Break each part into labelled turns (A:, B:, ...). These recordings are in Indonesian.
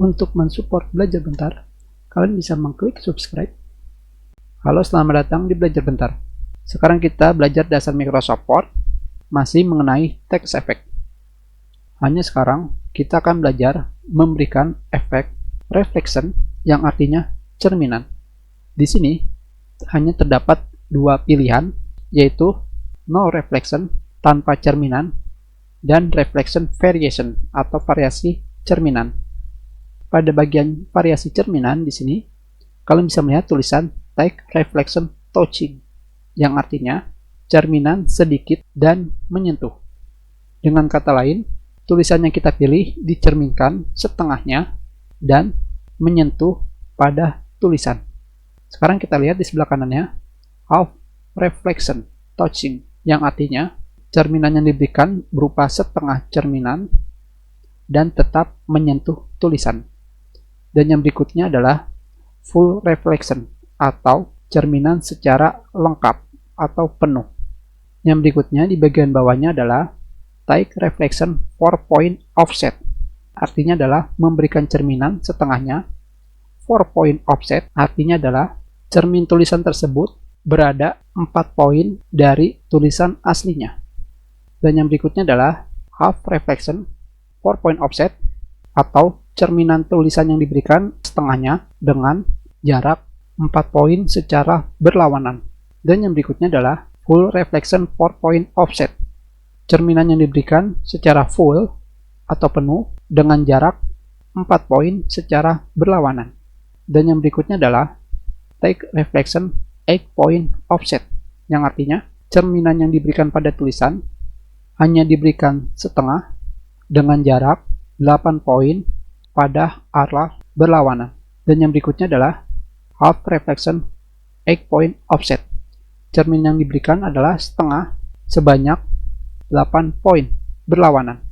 A: Untuk mensupport Belajar Bentar, kalian bisa mengklik subscribe. Halo, selamat datang di Belajar Bentar. Sekarang kita belajar dasar Microsoft Word, masih mengenai text effect. Hanya sekarang kita akan belajar memberikan efek reflection yang artinya cerminan. Di sini hanya terdapat dua pilihan, yaitu no reflection tanpa cerminan dan reflection variation atau variasi cerminan. Pada bagian variasi cerminan di sini, kalian bisa melihat tulisan take reflection touching, yang artinya cerminan sedikit dan menyentuh. Dengan kata lain, tulisan yang kita pilih dicerminkan setengahnya dan menyentuh pada tulisan. Sekarang kita lihat di sebelah kanannya, half reflection touching, yang artinya cerminan yang diberikan berupa setengah cerminan dan tetap menyentuh tulisan. Dan yang berikutnya adalah full reflection atau cerminan secara lengkap atau penuh. Yang berikutnya di bagian bawahnya adalah take reflection 4-point offset. Artinya adalah memberikan cerminan setengahnya. 4-point offset artinya adalah cermin tulisan tersebut berada 4 poin dari tulisan aslinya. Dan yang berikutnya adalah half reflection 4-point offset atau cerminan tulisan yang diberikan setengahnya dengan jarak 4 poin secara berlawanan. Dan yang berikutnya adalah full reflection 4-point offset. Cerminan yang diberikan secara full atau penuh dengan jarak 4 poin secara berlawanan. Dan yang berikutnya adalah take reflection 8-point offset, yang artinya cerminan yang diberikan pada tulisan hanya diberikan setengah dengan jarak 8 poin pada arah berlawanan. Dan yang berikutnya adalah half reflection 8-point offset. Cermin yang diberikan adalah setengah sebanyak 8 poin berlawanan.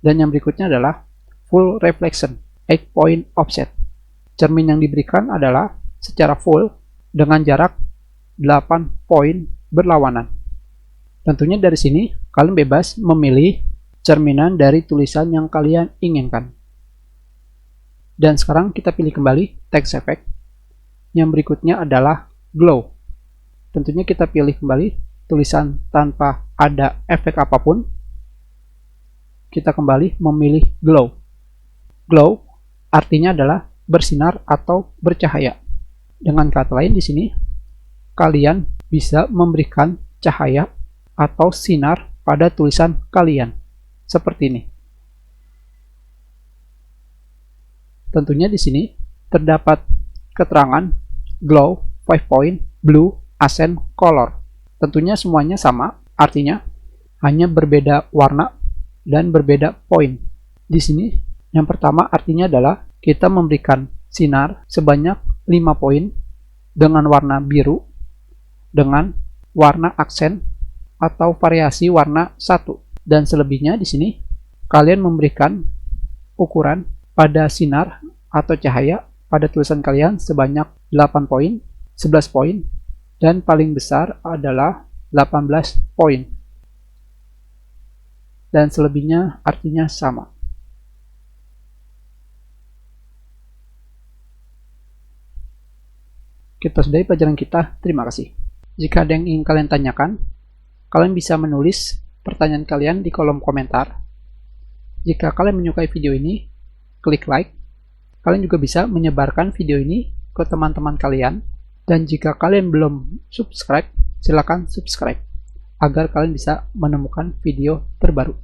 A: Dan yang berikutnya adalah full reflection 8-point offset. Cermin yang diberikan adalah secara full dengan jarak 8 poin berlawanan. Tentunya dari sini kalian bebas memilih cerminan dari tulisan yang kalian inginkan. Dan sekarang kita pilih kembali text effect. Yang berikutnya adalah glow. Tentunya kita pilih kembali tulisan tanpa ada efek apapun. Kita kembali memilih glow. Glow artinya adalah bersinar atau bercahaya. Dengan kata lain di sini, kalian bisa memberikan cahaya atau sinar pada tulisan kalian. Seperti ini. Tentunya di sini terdapat keterangan glow 5-point blue accent color. Tentunya semuanya sama, artinya hanya berbeda warna dan berbeda poin. Di sini yang pertama artinya adalah kita memberikan sinar sebanyak 5 poin dengan warna biru dengan warna aksen atau variasi warna 1. Dan selebihnya di sini kalian memberikan ukuran pada sinar atau cahaya pada tulisan kalian sebanyak 8 poin, 11 poin, dan paling besar adalah 18 poin. Dan selebihnya artinya sama. Kita sudahi pelajaran kita. Terima kasih. Jika ada yang ingin kalian tanyakan, kalian bisa menulis pertanyaan kalian di kolom komentar. Jika kalian menyukai video ini, klik like. Kalian juga bisa menyebarkan video ini ke teman-teman kalian. Dan jika kalian belum subscribe, silakan subscribe agar kalian bisa menemukan video terbaru.